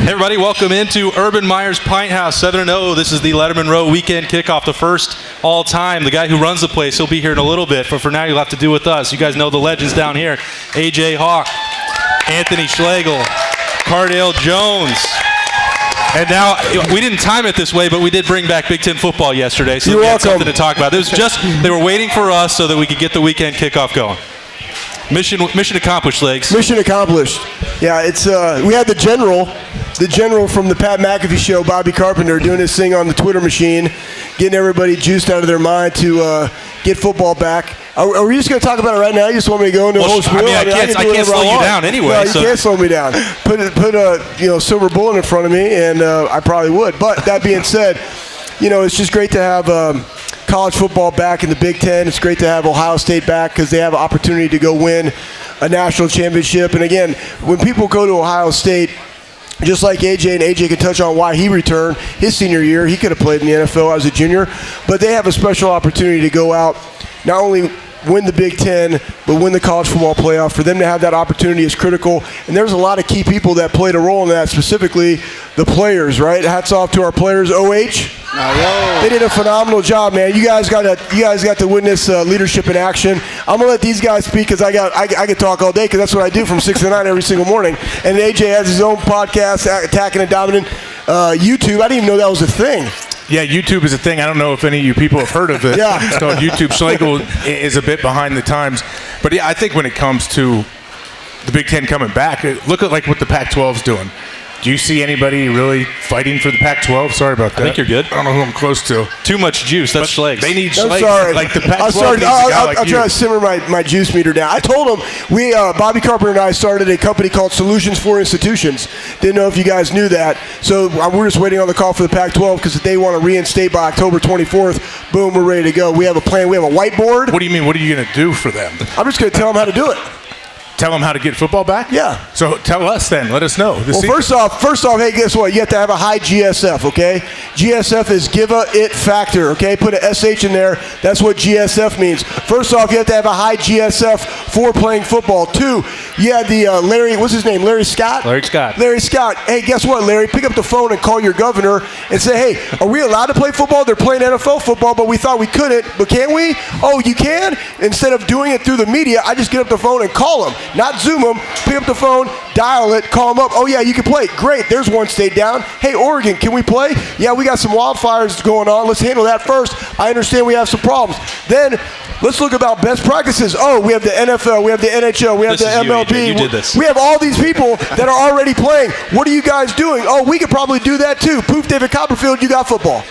Hey everybody, welcome into Urban Meyer's Pint House, 7-0. This is the Lettermen Row Weekend Kickoff, the first all-time. The guy who runs the place, he'll be here in a little bit, but for now you'll have to do with us. You guys know the legends down here. AJ Hawk, Anthony Schlegel, Cardale Jones. And now, we didn't time it this way, but we did bring back Big Ten football yesterday, so we had something to talk about. It was just, they were waiting for us so that we could get the Weekend Kickoff going. Mission accomplished, Legs. Mission accomplished. Yeah, it's we had the general from the Pat McAfee show, Bobby Carpenter, doing his thing on the Twitter machine, getting everybody juiced out of their mind to get football back. Are we just going to talk about it right now? You just want me to go into a whole spiel? I can't slow you down anyway. No, you can't slow me down. Put a silver bullet in front of me, and I probably would. But that being said, it's just great to have college football back in the Big Ten. It's great to have Ohio State back because they have an opportunity to go win a national championship. And again, when people go to Ohio State, just like AJ, and AJ can touch on why he returned his senior year. He could have played in the NFL as a junior, but they have a special opportunity to go out, not only win the Big Ten, but win the college football playoff. For them to have that opportunity is critical, and there's a lot of key people that played a role in that, specifically the players, right? Hats off to our players. OH, they did a phenomenal job, man. You guys got to witness leadership in action. I'm gonna let these guys speak because I could talk all day because that's what I do from 6 to 9 every single morning. And AJ has his own podcast, Attacking and Dominant. YouTube, I didn't even know that was a thing. Yeah, YouTube is a thing. I don't know if any of you people have heard of it. Yeah. It's called YouTube. Schlegel is a bit behind the times. But yeah, I think when it comes to the Big Ten coming back, look at what the Pac-12's doing. Do you see anybody really fighting for the Pac-12? Sorry about that. I think you're good. I don't know who I'm close to. Too much juice. That's Schlegs. They need I'm Schlegs. sorry. Like the Pac-12 I'll try to simmer my juice meter down. I told him, Bobby Carpenter and I started a company called Solutions for Institutions. Didn't know if you guys knew that. So we're just waiting on the call for the Pac-12 because if they want to reinstate by October 24th, boom, we're ready to go. We have a plan. We have a whiteboard. What do you mean? What are you going to do for them? I'm just going to tell them how to do it. Tell them how to get football back? Yeah. So tell us then. Let us know. First off, hey, guess what? You have to have a high GSF, okay? GSF is give a it factor, okay? Put an SH in there. That's what GSF means. First off, you have to have a high GSF for playing football. 2, you had the Larry, what's his name? Larry Scott? Larry Scott. Larry Scott. Hey, guess what, Larry? Pick up the phone and call your governor and say, hey, are we allowed to play football? They're playing NFL football, but we thought we couldn't. But can we? Oh, you can? Instead of doing it through the media, I just get up the phone and call them, not Zoom them. Pick up the phone, dial it, call them up. Oh, yeah, you can play. Great. There's one state down. Hey, Oregon, can we play? Yeah, we got some wildfires going on. Let's handle that first. I understand we have some problems. Then let's look about best practices. Oh, we have the NFL. We have the NHL. We have the MLB. You did this. We have all these people that are already playing. What are you guys doing? Oh, we could probably do that too. Poof, David Copperfield, you got football.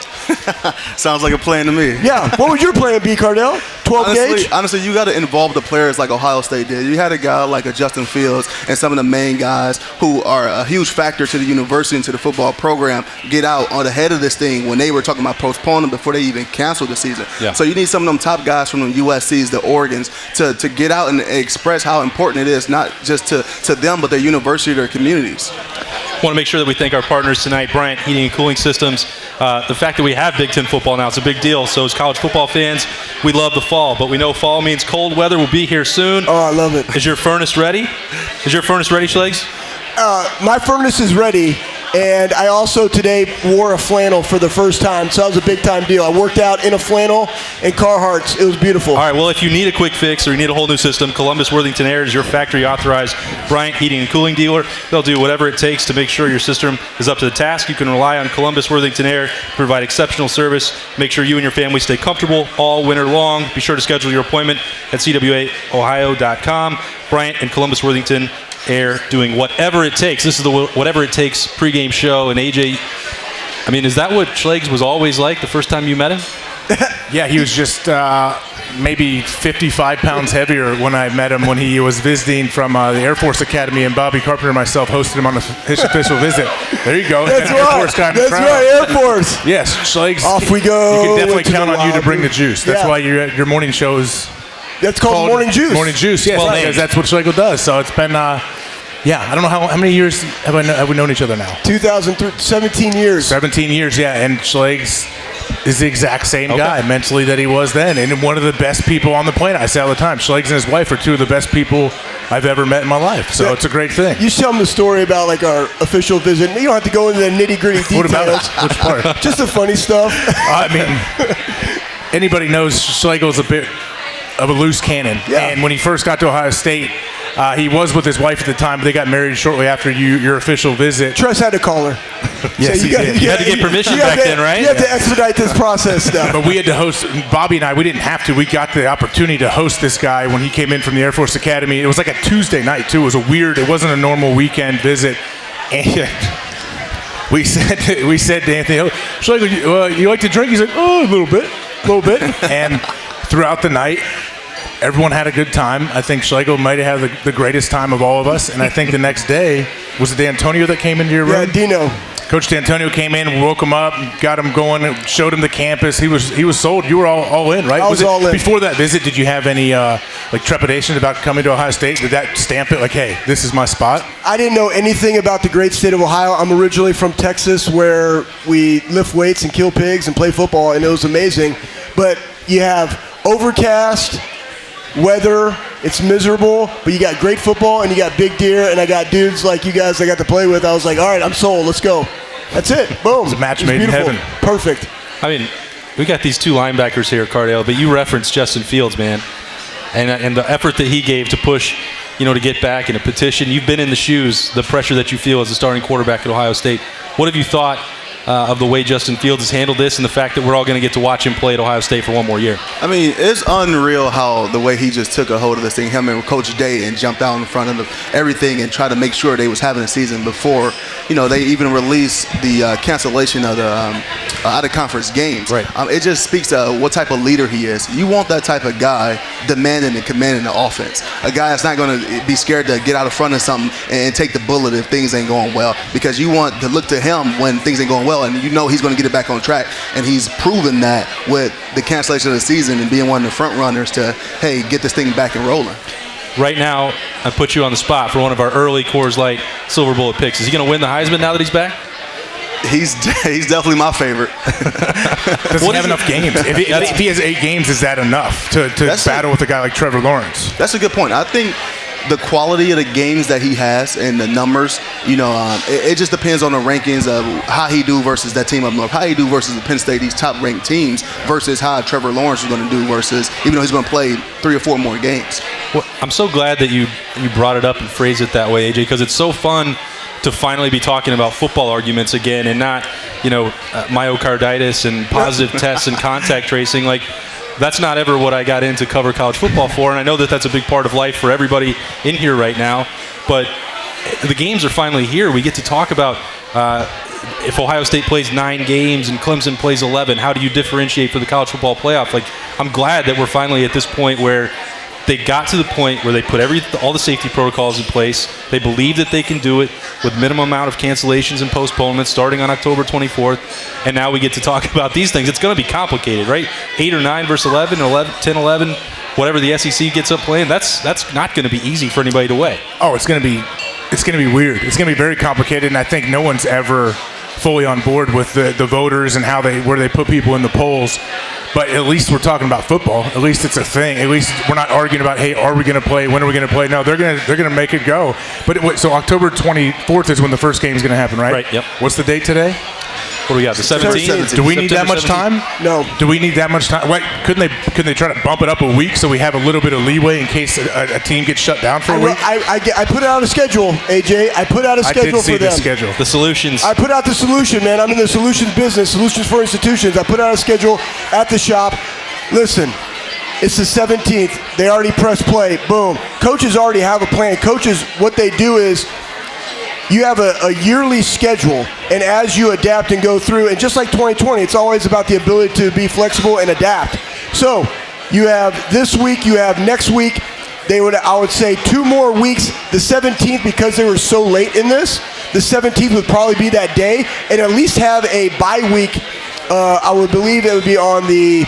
Sounds like a plan to me. Yeah. What was your plan, B. Cardale? 12 gauge? Honestly, you got to involve the players like Ohio State did. You had a guy like a Justin Fields and some of the main guys who are a huge factor to the university and to the football program get out on the head of this thing when they were talking about postponing before they even canceled the season. Yeah. So you need some of them top guys from the USCs, the Oregons, to get out and express how important it is, not just to them, but their university, their communities. I want to make sure that we thank our partners tonight, Bryant Heating and Cooling Systems. The fact that we have Big Ten football now, it's a big deal. So as college football fans, we love the fall, but we know fall means cold weather will be here soon. Oh, I love it. Is your furnace ready? Is your furnace ready, Schlegs? My furnace is ready, and I also today wore a flannel for the first time, so that was a big-time deal. I worked out in a flannel and Carhartts. It was beautiful. All right, well, if you need a quick fix or you need a whole new system, Columbus Worthington Air is your factory-authorized Bryant Heating and Cooling dealer. They'll do whatever it takes to make sure your system is up to the task. You can rely on Columbus Worthington Air to provide exceptional service. Make sure you and your family stay comfortable all winter long. Be sure to schedule your appointment at cwaohio.com. Bryant and Columbus Worthington Air doing whatever it takes. This is the whatever it takes pregame show. And AJ, I mean, is that what Schlegs was always like the first time you met him? Yeah, he was just maybe 55 pounds heavier when I met him when he was visiting from the Air Force Academy, and Bobby Carpenter and myself hosted him on his official visit. There you go. That's Air right. Force kind of That's crowd. right, Air Force. Yes, Schlegs. Off we go. You can definitely count on you to lobby. bring the juice. That's why your morning show is That's called Morning Juice. Morning Juice, yes, because that's what Schlegel does. So it's been, I don't know how many years have we known each other now? 2003, 17 years. 17 years, yeah. And Schlegs is the exact same guy mentally that he was then, and one of the best people on the planet. I say all the time, Schlegel and his wife are two of the best people I've ever met in my life. So it's a great thing. You tell them the story about like our official visit. You don't have to go into the nitty-gritty details. What about it? Which part? Just the funny stuff. I mean, anybody knows Schlegel's a bit of a loose cannon. Yeah. And when he first got to Ohio State, he was with his wife at the time, but they got married shortly after your official visit. Tress had to call her. Yes, so he did. You had to get permission back then, right? You had to expedite this process now. But we had to host, Bobby and I, we didn't have to. We got the opportunity to host this guy when he came in from the Air Force Academy. It was like a Tuesday night, too. It wasn't a normal weekend visit. And we said to Anthony, "Oh, Schlegel, you like to drink?" He's like, "Oh, a little bit." And throughout the night, everyone had a good time. I think Schlegel might have had the greatest time of all of us. And I think the next day, was it D'Antonio that came into your room? Yeah, Dino. Coach D'Antonio came in, woke him up, got him going, showed him the campus. He was sold. You were all in, right? I was all in. Before that visit, did you have any trepidation about coming to Ohio State? Did that stamp it like, hey, this is my spot? I didn't know anything about the great state of Ohio. I'm originally from Texas, where we lift weights and kill pigs and play football, and it was amazing. But you have overcast weather, it's miserable, but you got great football and you got big deer, and I got dudes like you guys I got to play with. I was like, all right, I'm sold, let's go. That's it. Boom. It's a match made in heaven. Perfect. I mean, we got these two linebackers here, Cardale, but you referenced Justin Fields, man, and the effort that he gave to push, to get back in a petition. You've been in the shoes, the pressure that you feel as a starting quarterback at Ohio State. What have you thought of the way Justin Fields has handled this and the fact that we're all going to get to watch him play at Ohio State for one more year? I mean, it's unreal how the way he just took a hold of this thing, him and Coach Day, and jumped out in front of everything and tried to make sure they was having a season before, they even released the cancellation of the out-of-conference games. Right. It just speaks to what type of leader he is. You want that type of guy demanding and commanding the offense. A guy that's not going to be scared to get out in front of something and take the bullet if things ain't going well, because you want to look to him when things ain't going well, and he's going to get it back on track, and he's proven that with the cancellation of the season and being one of the front runners to, hey, get this thing back and rolling. Right now, I put you on the spot for one of our early Coors Light Silver Bullet picks. Is he going to win the Heisman now that he's back? He's definitely my favorite. Doesn't have enough games. If he has 8 games, is that enough to battle with a guy like Trevor Lawrence? That's a good point. I think the quality of the games that he has and the numbers, it just depends on the rankings of how he do versus that team up north, how he do versus the Penn State, these top-ranked teams, versus how Trevor Lawrence is going to do versus, even though he's going to play 3 or 4 more games. Well, I'm so glad that you brought it up and phrased it that way, AJ, because it's so fun to finally be talking about football arguments again and not, myocarditis and positive tests and contact tracing. Like, that's not ever what I got in to cover college football for, and I know that that's a big part of life for everybody in here right now. But the games are finally here. We get to talk about if Ohio State plays 9 games and Clemson plays 11, how do you differentiate for the college football playoff? Like, I'm glad that we're finally at this point where they got to the point where they put all the safety protocols in place. They believe that they can do it with minimum amount of cancellations and postponements starting on October 24th. And now we get to talk about these things. It's going to be complicated, right? 8 or 9 versus 11, 11, 10, 11, whatever the SEC gets up playing, that's not going to be easy for anybody to weigh. Oh, it's going to be weird. It's going to be very complicated, and I think no one's ever fully on board with the voters and where they put people in the polls. But at least we're talking about football. At least it's a thing. At least we're not arguing about, hey, are we going to play? When are we going to play? No, they're going to make it go. But so October 24th is when the first game is going to happen, right? Right. Yep. What's the date today? What do we got? The 17th? Do we need that much time? No. Do we need that much time? Wait, couldn't they try to bump it up a week so we have a little bit of leeway in case a team gets shut down for a week? I put out a schedule, AJ. I put out a schedule for them. I did see the schedule. The solutions. I put out the solution, man. I'm in the solutions business, solutions for institutions. I put out a schedule at the shop. Listen, it's the 17th. They already pressed play. Boom. Coaches already have a plan. Coaches, what they do is you have a yearly schedule, and as you adapt and go through, and just like 2020, it's always about the ability to be flexible and adapt. So you have this week, you have next week. I would say 2 more weeks. The 17th, because they were so late in this, the 17th would probably be that day, and at least have a bye week. I would believe it would be on the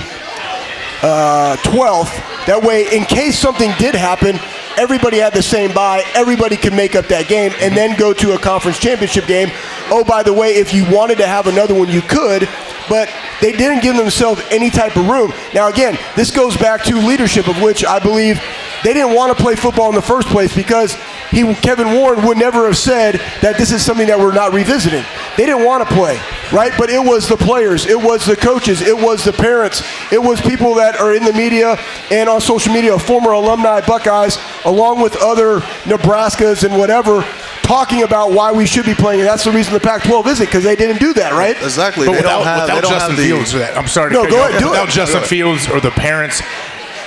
12th. That way, in case something did happen, everybody had the same bye. Everybody could make up that game and then go to a conference championship game. Oh, by the way, if you wanted to have another one, you could. But They didn't give themselves any type of room. Now, again, this goes back to leadership, of which I believe they didn't want to play football in the first place because Kevin Warren would never have said that this is something that we're not revisiting. They didn't want to play, right? But it was the players, it was the coaches, it was the parents, it was people that are in the media and on social media, former alumni Buckeyes, along with other Nebraskas and whatever, talking about why we should be playing. And that's the reason the Pac-12 isn't, because they didn't do that, right? Exactly. But without Justin Fields, I'm sorry to cut you off. Without Justin Fields or the parents,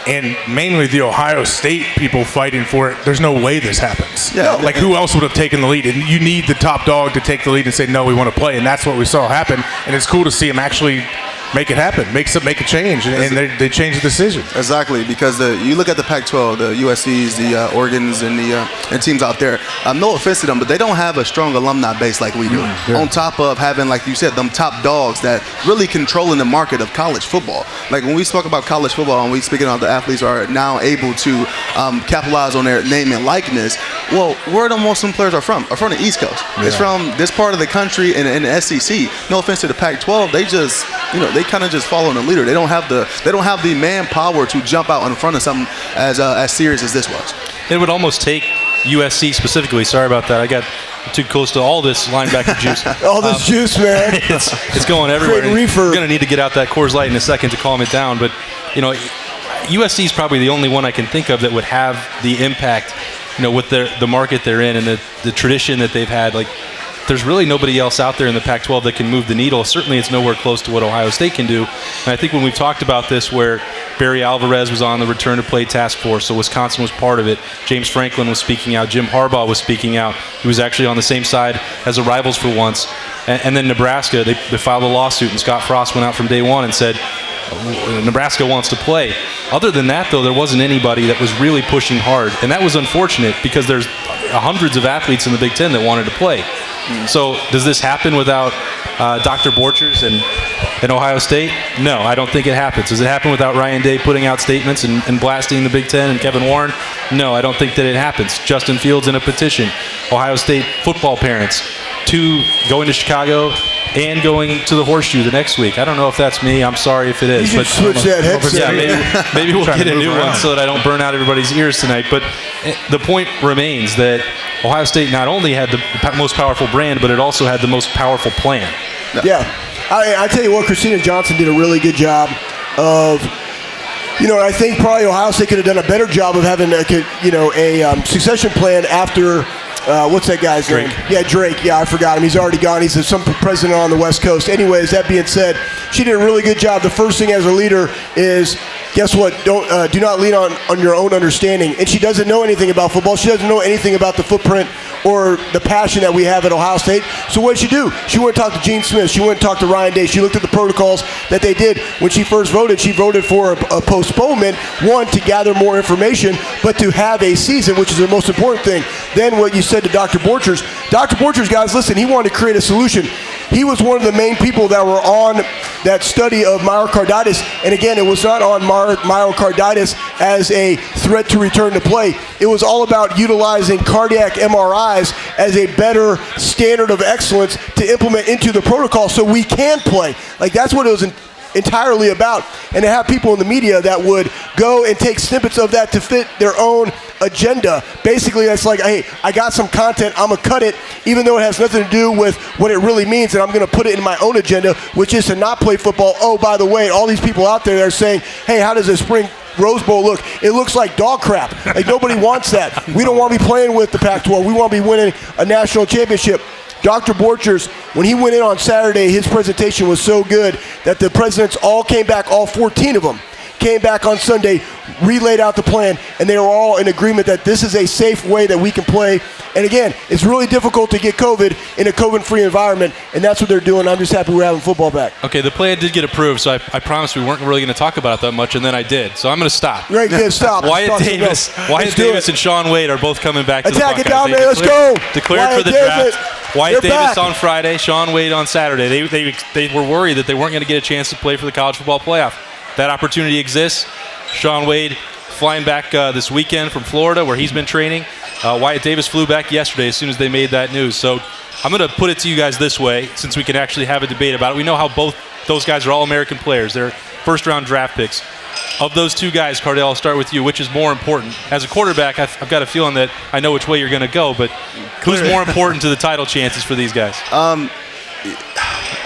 and mainly the Ohio State people fighting for it, there's no way this happens. Yeah. Like, who else would have taken the lead? And you need the top dog to take the lead and say, no, we want to play. And that's what we saw happen. And it's cool to see him actually make it happen, make a change, and they changed the decision. Exactly, because you look at the Pac-12, the USCs, the Oregons, and the teams out there. No offense to them, but they don't have a strong alumni base like we do. Yeah. On top of having, like you said, them top dogs that really controlling the market of college football. Like when we talk about college football and we speaking of the athletes are now able to capitalize on their name and likeness. Well, where the most of them players are from the East Coast. Yeah. It's from this part of the country and the SEC. No offense to the Pac-12, they just they kind of just follow the leader. They don't have the manpower to jump out in front of something as serious as this was. It would almost take USC specifically. Sorry about that. I got too close to all this linebacker juice. All this juice, man. It's going everywhere. We're going to need to get out that Coors Light in a second to calm it down. But USC is probably the only one I can think of that would have the impact, with the market they're in and the tradition that they've had. Like, there's really nobody else out there in the Pac-12 that can move the needle. Certainly it's nowhere close to what Ohio State can do. And I think when we've talked about this, where Barry Alvarez was on the return to play task force, so Wisconsin was part of it. James Franklin was speaking out. Jim Harbaugh was speaking out. He was actually on the same side as the rivals for once. And then Nebraska, they filed a lawsuit, and Scott Frost went out from day one and said, Nebraska wants to play. Other than that, though, there wasn't anybody that was really pushing hard. And that was unfortunate because there's hundreds of athletes in the Big Ten that wanted to play. So does this happen without Dr. Borchers and Ohio State? No, I don't think it happens. Does it happen without Ryan Day putting out statements and blasting the Big Ten and Kevin Warren? No, I don't think that it happens. Justin Fields in a petition. Ohio State football parents. 2 going to Chicago and going to the Horseshoe the next week. I don't know if that's me. I'm sorry if it is. You should switch that headset. Yeah, maybe we'll get a new one so that I don't burn out everybody's ears tonight. But the point remains that Ohio State not only had the most powerful brand, but it also had the most powerful plan. Yeah. I tell you what, Christina Johnson did a really good job of, I think probably Ohio State could have done a better job of having a succession plan after what's that guy's Drake. name? Yeah, Drake. Yeah, I forgot him. He's already gone. He's some president on the West Coast. Anyways, that being said, she did a really good job. The first thing as a leader is, guess what? Do not lean on your own understanding. And she doesn't know anything about football. She doesn't know anything about the footprint or the passion that we have at Ohio State. So what did she do? She went and talked to Gene Smith. She went and talked to Ryan Day. She looked at the protocols that they did. When she first voted, she voted for a postponement, one, to gather more information, but to have a season, which is the most important thing. Then what you said to Dr. Borchers. Dr. Borchers, guys, listen, he wanted to create a solution. He was one of the main people that were on that study of myocarditis. And again, it was not on myocarditis as a threat to return to play. It was all about utilizing cardiac MRIs as a better standard of excellence to implement into the protocol so we can play. Like, that's what it was entirely about. And to have people in the media that would go and take snippets of that to fit their own agenda. Basically, that's like, hey, I got some content, I'm going to cut it, even though it has nothing to do with what it really means, and I'm going to put it in my own agenda, which is to not play football. Oh, by the way, all these people out there that are saying, hey, how does a spring Rose Bowl look? It looks like dog crap. Like, nobody wants that. We don't want to be playing with the Pac-12. We want to be winning a national championship. Dr. Borchers, when he went in on Saturday, his presentation was so good that the presidents all came back, all 14 of them, came back on Sunday, relayed out the plan, and they were all in agreement that this is a safe way that we can play. And again, it's really difficult to get COVID in a COVID-free environment, and that's what they're doing. I'm just happy we're having football back. Okay, the plan did get approved, so I promised we weren't really going to talk about it that much, and then I did. So I'm going to stop. Great, good, stop. Wyatt Davis and Shaun Wade are both coming back to the Buckeyes. Attack it down there, let's go. Declared for the draft. Wyatt Davis on Friday, Shaun Wade on Saturday. They were worried that they weren't going to get a chance to play for the college football playoff. That opportunity exists. Shaun Wade flying back this weekend from Florida, where he's been training. Wyatt Davis flew back yesterday as soon as they made that news. So I'm going to put it to you guys this way, since we can actually have a debate about it. We know how both those guys are all American players. They're first-round draft picks. Of those two guys, Cardale, I'll start with you. Which is more important? As a quarterback, I've got a feeling that I know which way you're going to go, but who's more important to the title chances for these guys? I'm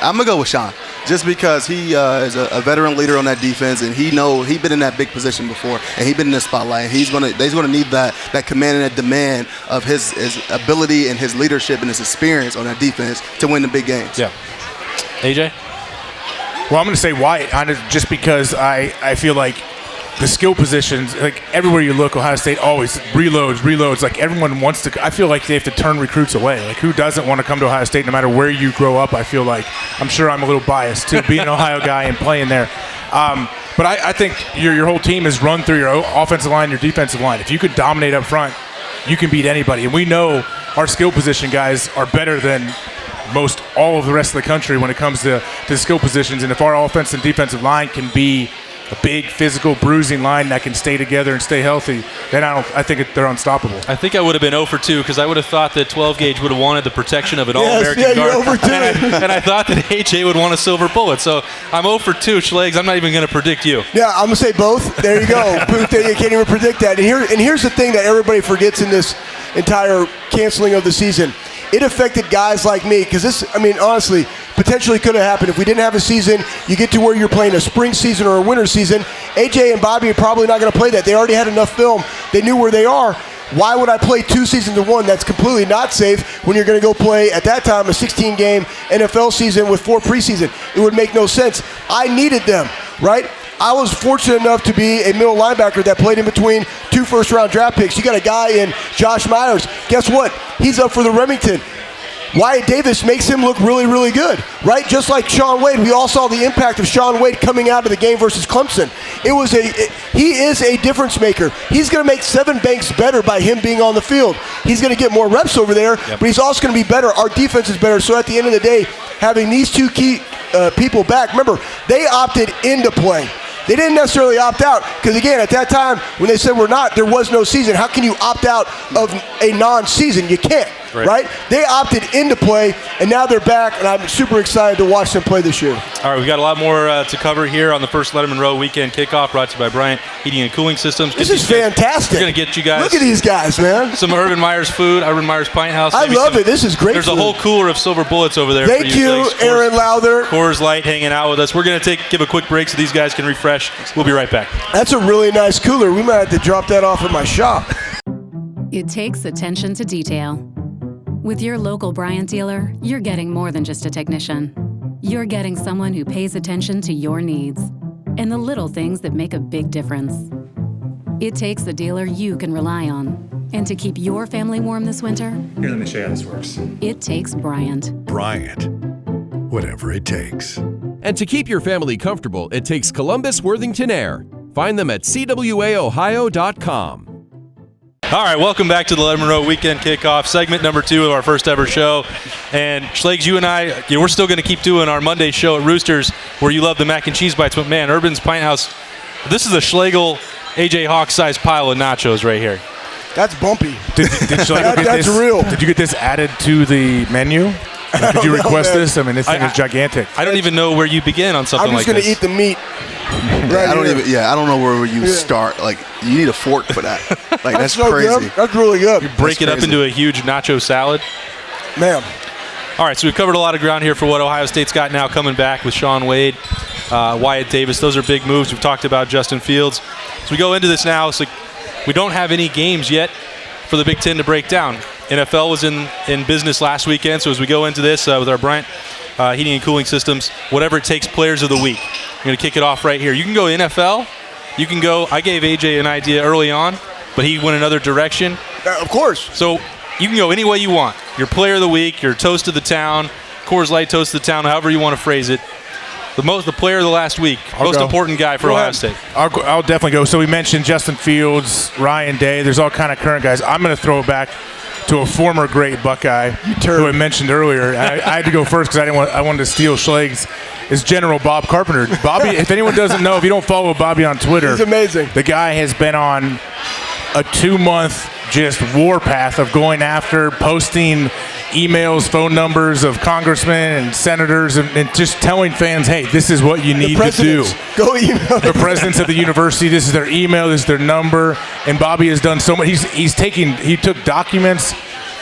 going to go with Shaun. Just because he is a veteran leader on that defense, and he's been in that big position before, and he's been in the spotlight. And they're gonna need that command and that demand of his ability and his leadership and his experience on that defense to win the big games. Yeah. AJ? Well, I'm going to say Wyatt, just because I feel like the skill positions, like everywhere you look, Ohio State always reloads. Like everyone wants to. I feel like they have to turn recruits away. Like who doesn't want to come to Ohio State no matter where you grow up? I feel like I'm sure I'm a little biased too, being an Ohio guy and playing there. But I think your whole team is run through your offensive line, your defensive line. If you could dominate up front, you can beat anybody. And we know our skill position guys are better than most all of the rest of the country when it comes to skill positions. And if our offense and defensive line can be a big, physical, bruising line that can stay together and stay healthy, then I think they're unstoppable. I think I would have been 0 for 2 because I would have thought that 12 gauge would have wanted the protection of an All-American guard. You're 0 for 2. And I thought that AJ would want a silver bullet. So I'm 0 for 2, Schlegs. I'm not even going to predict you. Yeah, I'm going to say both. There you go. Booth, you can't even predict that. And here's the thing that everybody forgets in this entire canceling of the season. It affected guys like me because honestly, potentially could have happened. If we didn't have a season, you get to where you're playing a spring season or a winter season, AJ and Bobby are probably not going to play that. They already had enough film. They knew where they are. Why would I play 2 seasons of one? That's completely not safe when you're going to go play, at that time, a 16-game NFL season with 4 preseason. It would make no sense. I needed them, right? I was fortunate enough to be a middle linebacker that played in between 2 first-round draft picks. You got a guy in Josh Myers. Guess what? He's up for the Remington. Wyatt Davis makes him look really, really good, right? Just like Shaun Wade, we all saw the impact of Shaun Wade coming out of the game versus Clemson. He is a difference maker. He's going to make Sevyn Banks better by him being on the field. He's going to get more reps over there, but he's also going to be better. Our defense is better. So at the end of the day, having these 2 key people back, remember, they opted into play. They didn't necessarily opt out because, again, at that time when they said there was no season. How can you opt out of a non-season? You can't, right? They opted into play, and now they're back, and I'm super excited to watch them play this year. All right, we've got a lot more to cover here on the first Lettermen Row Weekend Kickoff, brought to you by Bryant Heating and Cooling Systems. This is fantastic. We're going to get you guys. Look at these guys, man. Some Urban Meyer's food, Urban Meyer's Pint House. I love it. This is great. There's a whole cooler of silver bullets over there. Thank you, Aaron Lowther. Coors Light hanging out with us. We're going to give a quick break so these guys can refresh. We'll be right back. That's a really nice cooler. We might have to drop that off at my shop. It takes attention to detail. With your local Bryant dealer, you're getting more than just a technician. You're getting someone who pays attention to your needs and the little things that make a big difference. It takes a dealer you can rely on. And to keep your family warm this winter, here, let me show you how this works. It takes Bryant. Bryant. Whatever it takes. And to keep your family comfortable, it takes Columbus Worthington Air. Find them at cwaohio.com. All right, welcome back to the Lettermen Row Weekend Kickoff, segment number 2 of our first ever show. And Schlegs, you and I, we're still going to keep doing our Monday show at Roosters, where you love the mac and cheese bites. But man, Urban's Pint House, this is a Schlegel AJ Hawk size pile of nachos right here. That's bumpy. Did Schlegel that's real. Did you get this added to the menu? Did you request this? I mean, this thing is gigantic. I don't even know where you begin on something like this. I'm just going to eat the meat. I don't know where you start. Like, you need a fork for that. Like, that's so crazy. Good. That's really good. You break it up into a huge nacho salad. Man. All right, so we've covered a lot of ground here for what Ohio State's got now coming back with Shaun Wade, Wyatt Davis. Those are big moves. We've talked about Justin Fields. So we go into this now. So we don't have any games yet for the Big Ten to break down. NFL was in business last weekend, so as we go into this with our Bryant Heating and Cooling Systems, whatever it takes, players of the week. I'm going to kick it off right here. You can go NFL. You can go, I gave AJ an idea early on, but he went another direction. Of course. So you can go any way you want. Your player of the week, your toast of the town, Coors Light toast of the town, however you want to phrase it. The player of the last week, most important guy for Ohio State. I'll definitely go. So we mentioned Justin Fields, Ryan Day. There's all kind of current guys. I'm going to throw it back to a former great Buckeye who I mentioned earlier. I had to go first because I wanted to steal Schleg's. Is General Bob Carpenter. Bobby, if anyone doesn't know, if you don't follow Bobby on Twitter, he's amazing. The guy has been on a 2-month just warpath of going after, posting emails, phone numbers of congressmen and senators, and just telling fans, hey, this is what you need to do. Go email the presidents of the university, this is their email, this is their number. And Bobby has done so much. He took documents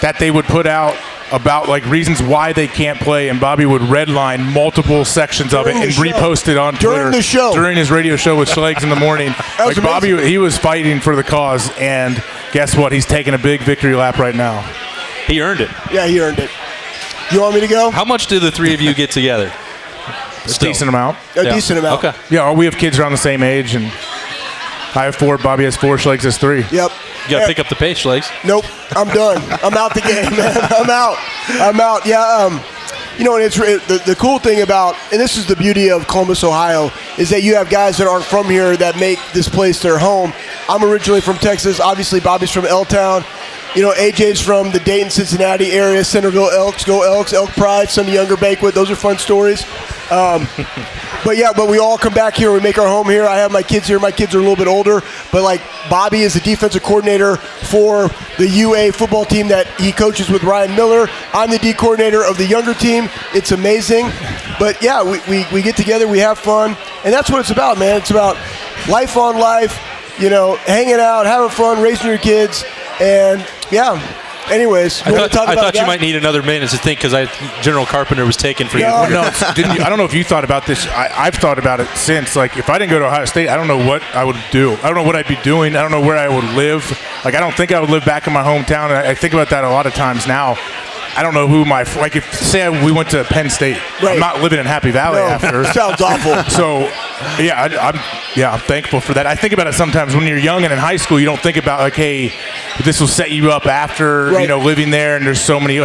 that they would put out about like reasons why they can't play, and Bobby would redline multiple sections of it and repost it on Twitter during his radio show with Schlegel in the morning. Like Bobby, he was fighting for the cause, and guess what? He's taking a big victory lap right now. He earned it. Yeah, he earned it. You want me to go? How much do the three of you get together? A decent amount. A decent amount. Okay. Yeah, we have kids around the same age, and I have 4, Bobby has 4, Schlegel has 3. Yep. You got to pick up the pace, Schlegel. Nope, I'm done. I'm out the game, man. I'm out. Yeah, and it's the cool thing about, and this is the beauty of Columbus, Ohio, is that you have guys that aren't from here that make this place their home. I'm originally from Texas. Obviously, Bobby's from L-Town. AJ's from the Dayton, Cincinnati area, Centerville Elks, go Elks, Elk Pride, Sunday Younger Banquet. Those are fun stories. But we all come back here. We make our home here. I have my kids here. My kids are a little bit older. But, like, Bobby is the defensive coordinator for the UA football team that he coaches with Ryan Miller. I'm the D coordinator of the younger team. It's amazing. But, yeah, we get together. We have fun. And that's what it's about, man. It's about life on life, hanging out, having fun, raising your kids. And, yeah. Anyways, I thought you might need another minute to think because General Carpenter was taken for you. No, I don't know if you thought about this. I've thought about it since. Like, if I didn't go to Ohio State, I don't know what I would do. I don't know what I'd be doing. I don't know where I would live. Like, I don't think I would live back in my hometown. I think about that a lot of times now. I don't know who we went to Penn State. Right. I'm not living in Happy Valley after. Sounds awful. So, I'm thankful for that. I think about it sometimes when you're young and in high school. You don't think about like, hey, this will set you up after living there. And there's so many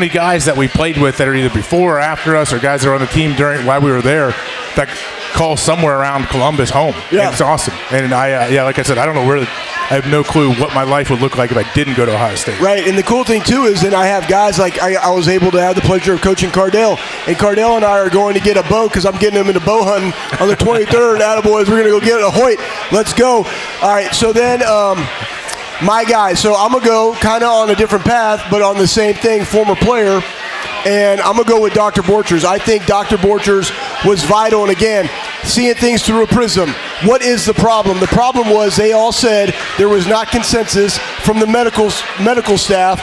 guys that we played with that are either before or after us, or guys that are on the team while we were there that call somewhere around Columbus home. Yeah, and it's awesome. And like I said, I don't know where. I have no clue what my life would look like if I didn't go to Ohio State. Right, and the cool thing, too, is that I have guys like I was able to have the pleasure of coaching Cardale. And Cardale and I are going to get a bow because I'm getting him into bow hunting on the 23rd. Attaboys, we're going to go get a Hoyt. Let's go. All right, so then my guy. So I'm going to go kind of on a different path, but on the same thing, former player. And I'm going to go with Dr. Borchers. I think Dr. Borchers was vital. And again, seeing things through a prism. What is the problem? The problem was they all said there was not consensus from the medical staff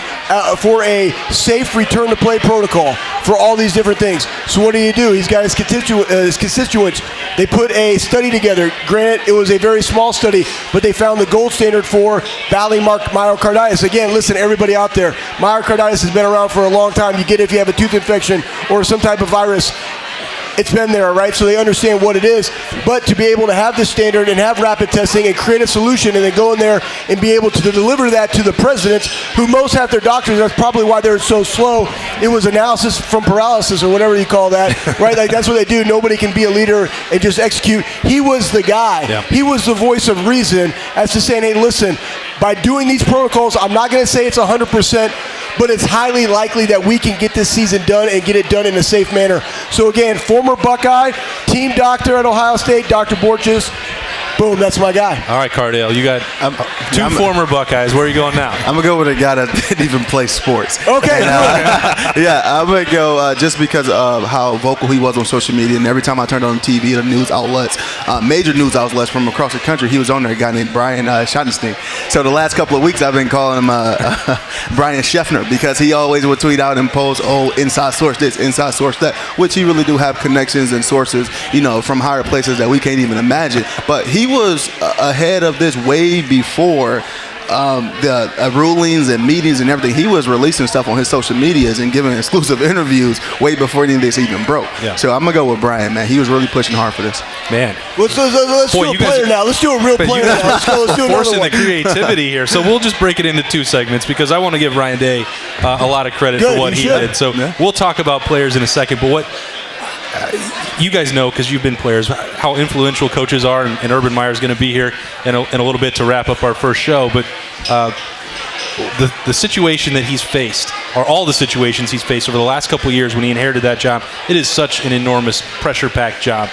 for a safe return to play protocol for all these different things. So what do? He's got his constituents. They put a study together. Granted, it was a very small study, but they found the gold standard for battling myocarditis. Again, listen, everybody out there, myocarditis has been around for a long time. You get it if you have a tooth infection or some type of virus. It's been there, right? So they understand what it is. But to be able to have this standard and have rapid testing and create a solution and then go in there and be able to deliver that to the presidents, who most have their doctors, that's probably why they're so slow. It was analysis from paralysis or whatever you call that, right? Like, that's what they do. Nobody can be a leader and just execute. He was the guy. Yeah. He was the voice of reason as to saying, hey, listen, by doing these protocols, I'm not going to say it's 100%, but it's highly likely that we can get this season done and get it done in a safe manner. So again, former Buckeye, team doctor at Ohio State, Dr. Borchers. Boom, that's my guy. All right, Cardale, you got two former Buckeyes. Where are you going now? I'm going to go with a guy that didn't even play sports. Okay. Yeah, I'm going to go just because of how vocal he was on social media. And every time I turned on TV, the news outlets, major news outlets from across the country, he was on there, a guy named Bryant Schottenstein. So the last couple of weeks, I've been calling him Brian Scheffner, because he always would tweet out and post, inside source this, inside source that, which he really do have connections and sources, from higher places that we can't even imagine. But he was ahead of this way before the rulings and meetings and everything. He was releasing stuff on his social medias and giving exclusive interviews way before any of this even broke. Yeah. So I'm going to go with Brian, man. He was really pushing hard for this. Man. Let's do a player now. Let's do a real player now. Let's do another forcing one. the creativity here. So we'll just break it into two segments because I want to give Ryan Day a lot of credit for what he did. So we'll talk about players in a second, but what you guys know, because you've been players, how influential coaches are, and Urban Meyer is going to be here in a little bit to wrap up our first show. But the situation that he's faced, or all the situations he's faced over the last couple of years when he inherited that job, it is such an enormous pressure-packed job.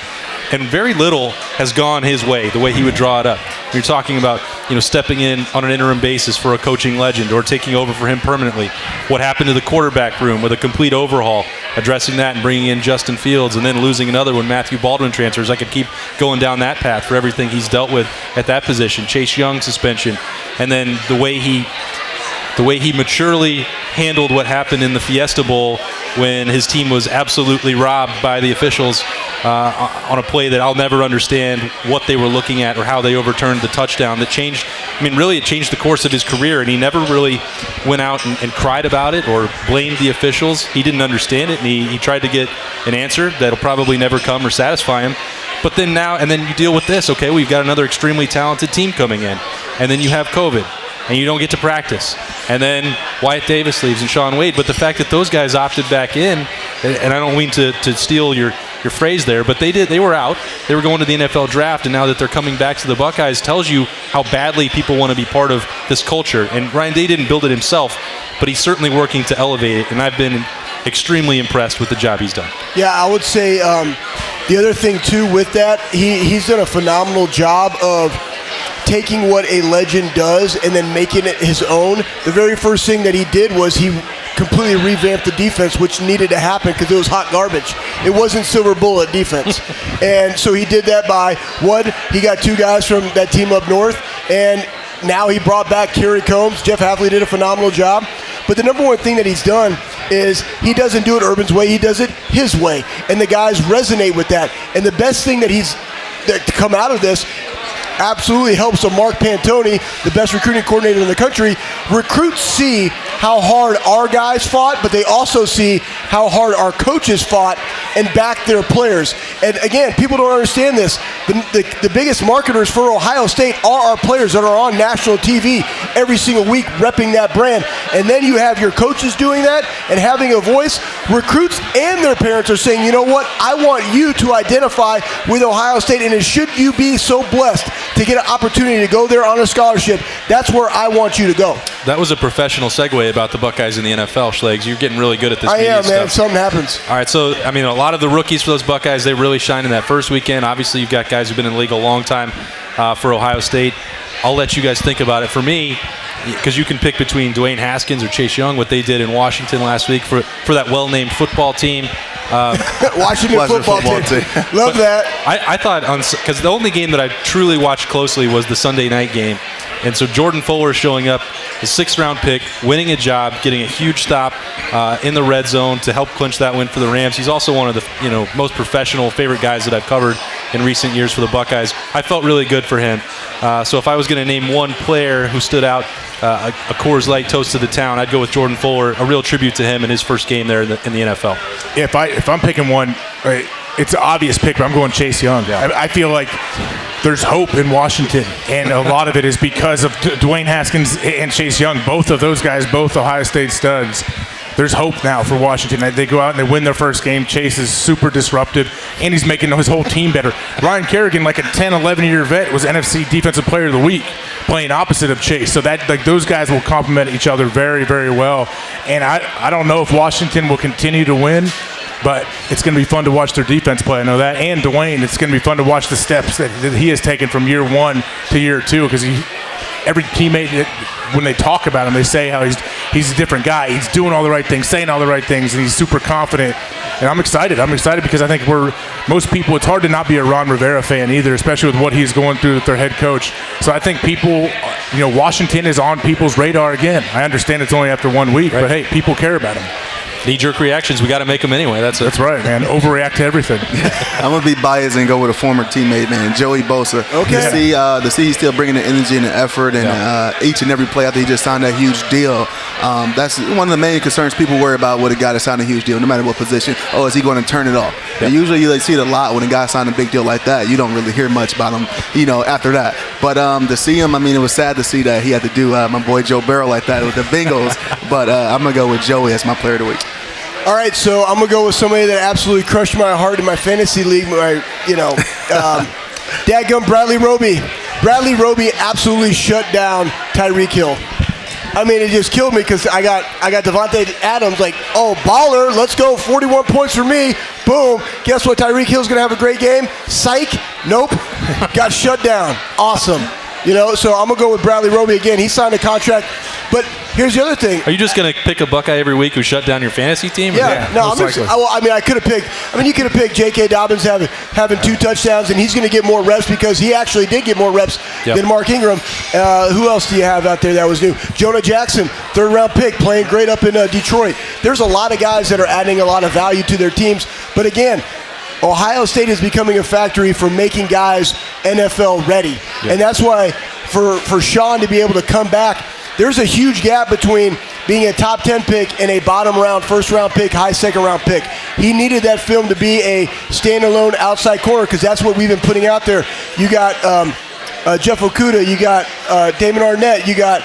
and very little has gone his way, the way he would draw it up. You're talking about, stepping in on an interim basis for a coaching legend or taking over for him permanently. What happened to the quarterback room with a complete overhaul, addressing that and bringing in Justin Fields, and then losing another when Matthew Baldwin transfers. I could keep going down that path for everything he's dealt with at that position. Chase Young suspension, and then the way he maturely handled what happened in the Fiesta Bowl when his team was absolutely robbed by the officials on a play that I'll never understand what they were looking at or how they overturned the touchdown that changed. Really it changed the course of his career, and he never really went out and cried about it or blamed the officials. He didn't understand it, and he tried to get an answer that'll probably never come or satisfy him. But then you deal with this. Okay, we've got another extremely talented team coming in, and then you have COVID, and you don't get to practice. And then Wyatt Davis leaves and Shaun Wade. But the fact that those guys opted back in, and I don't mean to steal your phrase there, but they were out. They were going to the NFL draft, and now that they're coming back to the Buckeyes tells you how badly people want to be part of this culture. And Ryan Day didn't build it himself, but he's certainly working to elevate it, and I've been extremely impressed with the job he's done. Yeah, I would say the other thing, too, with that, he's done a phenomenal job of taking what a legend does and then making it his own. The very first thing that he did was he completely revamped the defense, which needed to happen because it was hot garbage. It wasn't silver bullet defense. And so he did that by, he got 2 guys from that team up north, and now he brought back Kerry Combs. Jeff Hafley did a phenomenal job. But the number one thing that he's done is he doesn't do it Urban's way, he does it his way. And the guys resonate with that. And the best thing that come out of this absolutely helps Mark Pantoni, the best recruiting coordinator in the country. Recruits see how hard our guys fought, but they also see how hard our coaches fought and backed their players. And again, people don't understand this. The biggest marketers for Ohio State are our players that are on national TV every single week repping that brand. And then you have your coaches doing that and having a voice. Recruits and their parents are saying, you know what, I want you to identify with Ohio State, and should you be so blessed to get an opportunity to go there on a scholarship, that's where I want you to go. That was a professional segue about the Buckeyes in the NFL, Schlegs. You're getting really good at this. I am, man. Stuff. Something happens. All right, so, a lot of the rookies for those Buckeyes, they really shine in that first weekend. Obviously, you've got guys who've been in the league a long time for Ohio State. I'll let you guys think about it. For me, because you can pick between Dwayne Haskins or Chase Young, what they did in Washington last week for that well-named football team. Washington football team. Love that. I thought, because the only game that I truly watched closely was the Sunday night game. And so Jordan Fuller showing up, a 6th-round pick, winning a job, getting a huge stop in the red zone to help clinch that win for the Rams. He's also one of the most professional, favorite guys that I've covered in recent years for the Buckeyes. I felt really good for him. So if I was going to name one player who stood out, a Coors Light toast to the town, I'd go with Jordan Fuller, a real tribute to him in his first game there in the NFL. If I'm picking one, it's an obvious pick, but I'm going Chase Young. Yeah. I feel like there's hope in Washington, and a lot of it is because of Dwayne Haskins and Chase Young. Both of those guys, both Ohio State studs. There's hope now for Washington. They go out and they win their first game. Chase is super disruptive, and he's making his whole team better. Ryan Kerrigan, like a 10, 11-year vet, was NFC Defensive Player of the Week, playing opposite of Chase. So that those guys will complement each other very, very well. And I don't know if Washington will continue to win, but it's going to be fun to watch their defense play. I know that. And Dwayne, it's going to be fun to watch the steps that he has taken from year 1 to year 2, because every teammate, when they talk about him, they say how he's a different guy. He's doing all the right things, saying all the right things, and he's super confident. And I'm excited. I'm excited because I think most people, it's hard to not be a Ron Rivera fan either, especially with what he's going through with their head coach. So I think people, Washington is on people's radar again. I understand it's only after 1 week, but hey, people care about him. Knee-jerk reactions, we got to make them anyway. That's right, man. Overreact to everything. I'm going to be biased and go with a former teammate, man, Joey Bosa. Okay. To see he's still bringing the energy and the effort, and each and every play after he just signed that huge deal. That's one of the main concerns people worry about with a guy that signed a huge deal, no matter what position. Oh, is he going to turn it off? Yeah. And usually you see it a lot when a guy signed a big deal like that. You don't really hear much about him, after that. But to see him, it was sad to see that he had to do my boy Joe Burrow like that with the Bengals. But I'm going to go with Joey as my player of the week. All right, so I'm going to go with somebody that absolutely crushed my heart in my fantasy league. Dadgum Bradley Roby. Bradley Roby absolutely shut down Tyreek Hill. I mean, it just killed me because I got Devontae Adams like, oh, baller, let's go, 41 points for me. Boom. Guess what? Tyreek Hill's going to have a great game. Psych. Nope. Got shut down. Awesome. So I'm going to go with Bradley Roby again. He signed a contract. But here's the other thing. Are you just going to pick a Buckeye every week who shut down your fantasy team? Yeah. No, I could have picked. You could have picked J.K. Dobbins having 2 touchdowns, and he's going to get more reps because he actually did get more reps than Mark Ingram. Who else do you have out there that was new? Jonah Jackson, 3rd-round pick, playing great up in Detroit. There's a lot of guys that are adding a lot of value to their teams. But again, Ohio State is becoming a factory for making guys NFL ready. And that's why for Shaun to be able to come back, there's a huge gap between being a top 10 pick and a bottom round, 1st-round pick, high 2nd-round pick. He needed that film to be a standalone outside corner because that's what we've been putting out there. You got Jeff Okudah, you got Damon Arnett, you got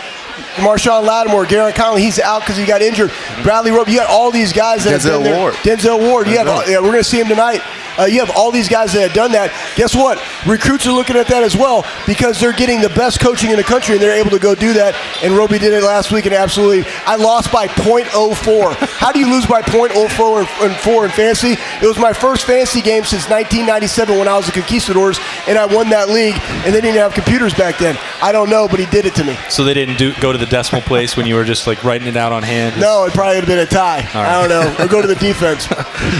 Marshawn Lattimore, Garrett Conley, he's out because he got injured. Bradley Roby, you got all these guys that have been there. Denzel Ward. We're going to see him tonight. You have all these guys that have done that. Guess what? Recruits are looking at that as well because they're getting the best coaching in the country, and they're able to go do that. And Roby did it last week, and absolutely, I lost by .04. How do you lose by .04 in fantasy? It was my first fantasy game since 1997 when I was at Conquistadors, and I won that league, and they didn't have computers back then. I don't know, but he did it to me. So they didn't go to the decimal place when you were just like writing it out on hand? No, it probably would have been a tie. Right. I don't know. Or go to the defense.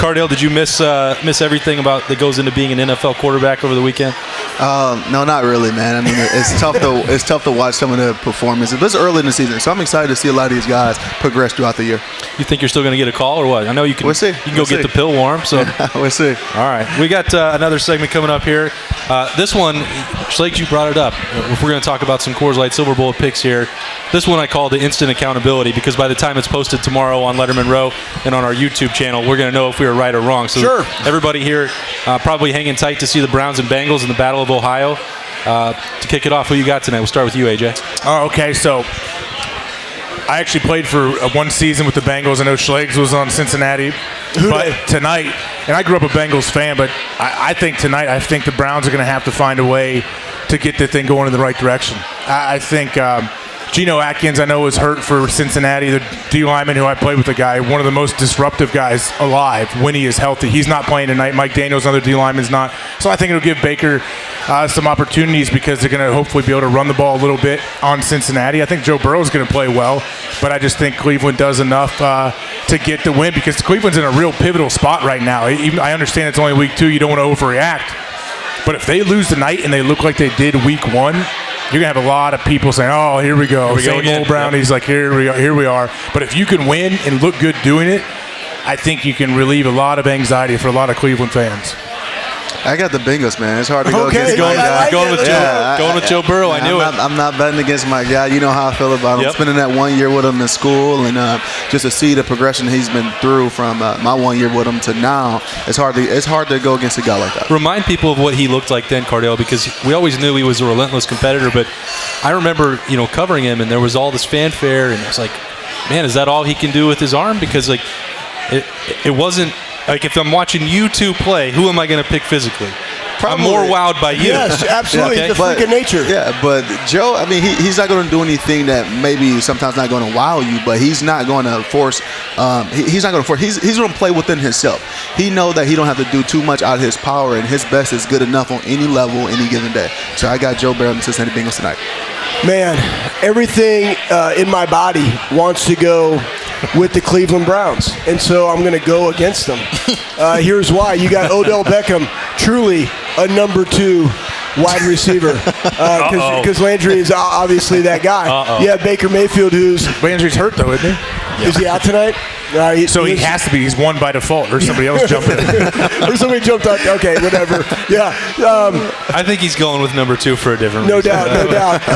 Cardale, did you miss everything about that goes into being an NFL quarterback over the weekend? No, not really, man. I mean, it's tough to watch some of the performances. But it's early in the season, so I'm excited to see a lot of these guys progress throughout the year. You think you're still going to get a call or what? I know you can. We'll see. You can go get the pill warm. So we'll see. All right, we got another segment coming up here. This one, Schlegel, you brought it up. If we're going to talk about some Coors Light Silver Bullet picks here, this one I call the instant accountability because by the time it's posted tomorrow on Lettermen Row and on our YouTube channel, we're going to know if we were right or wrong. So sure. Everybody here probably hanging tight to see the Browns and Bengals in the Battle of Ohio. To kick it off, who you got tonight? We'll start with you, AJ. Oh, okay. So I actually played for 1 season with the Bengals. I know Schlegel was on Cincinnati. But tonight, and I grew up a Bengals fan, but I think tonight, I think the Browns are going to have to find a way to get the thing going in the right direction. I think Geno Atkins, I know, was hurt for Cincinnati. The D lineman who I played with, the guy, one of the most disruptive guys alive when he is healthy. He's not playing tonight. Mike Daniels, another D lineman's not. So I think it'll give Baker some opportunities because they're going to hopefully be able to run the ball a little bit on Cincinnati. I think Joe Burrow's going to play well, but I just think Cleveland does enough to get the win because Cleveland's in a real pivotal spot right now. Even, I understand it's only week 2. You don't want to overreact. But if they lose tonight and they look like they did week 1, you're going to have a lot of people saying, oh, here we go. Same old Brownies, like here we are. But if you can win and look good doing it, I think you can relieve a lot of anxiety for a lot of Cleveland fans. I got the Bengals, man. It's hard to go against my guy. Going with Joe Burrow. I knew it. I'm not betting against my guy. You know how I feel about him. Yep. Spending that 1 year with him in school and just to see the progression he's been through from my 1 year with him to now, it's hard to go against a guy like that. Remind people of what he looked like then, Cardale, because we always knew he was a relentless competitor, but I remember, covering him and there was all this fanfare and it's like, man, is that all he can do with his arm? Because like it wasn't like if I'm watching you two play, who am I going to pick physically? Probably. I'm more wowed by you. Yes, absolutely. Okay? The freak of nature. Yeah, but Joe, I mean, he's not going to do anything that maybe sometimes not going to wow you, but he's not going to force. He's not going to force. He's going to play within himself. He knows that he don't have to do too much out of his power, and his best is good enough on any level, any given day. So I got Joe Burrow and the Cincinnati Bengals tonight. Man, everything in my body wants to go with the Cleveland Browns, and so I'm going to go against them. Here's why. You got Odell Beckham, truly a number 2 wide receiver, because Landry is obviously that guy. You have Baker Mayfield, who's Landry's hurt though, isn't he? Is he out tonight? He has to be. He's won by default, or somebody else jumped in. Or somebody jumped on. Okay, whatever. Yeah. I think he's going with number 2 for a different no reason. No doubt.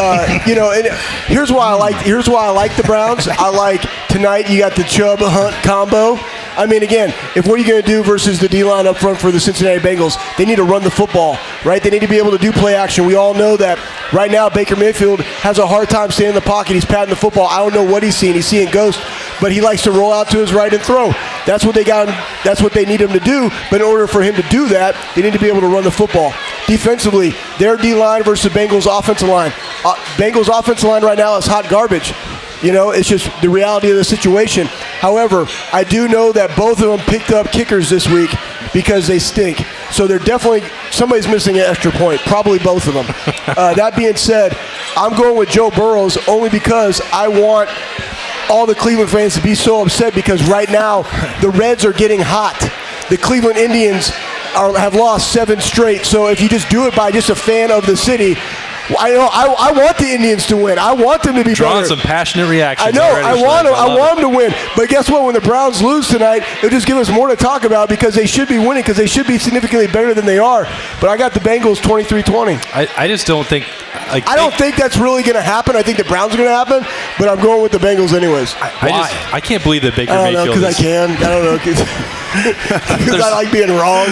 And here's why I like the Browns. I like tonight. You got the Chubb Hunt combo. I mean, again, if what are you going to do versus the D-line up front for the Cincinnati Bengals, they need to run the football, right? They need to be able to do play action. We all know that right now Baker Mayfield has a hard time staying in the pocket. He's patting the football. I don't know what he's seeing. He's seeing ghosts, but he likes to roll out to his right and throw. That's what they got. That's what they need him to do. But in order for him to do that, they need to be able to run the football. Defensively, their D-line versus Bengals offensive line. Bengals offensive line right now is hot garbage. It's just the reality of the situation. However, I do know that both of them picked up kickers this week because they stink. So they're definitely, somebody's missing an extra point, probably both of them. That being said, I'm going with Joe Burrows only because I want all the Cleveland fans to be so upset because right now the Reds are getting hot. The Cleveland Indians have lost 7 straight. So if you just do it by just a fan of the city, I want the Indians to win. I want them to be drawing better. some passionate reactions. I know. I want them to win. But guess what? When the Browns lose tonight, it'll just give us more to talk about because they should be winning because they should be significantly better than they are. But I got the Bengals 23-20. I just don't think. I don't think that's really going to happen. I think the Browns are going to happen, but I'm going with the Bengals anyways. I can't believe that Baker Mayfield. Mayfield. Because I can. I don't know. Because I like being wrong.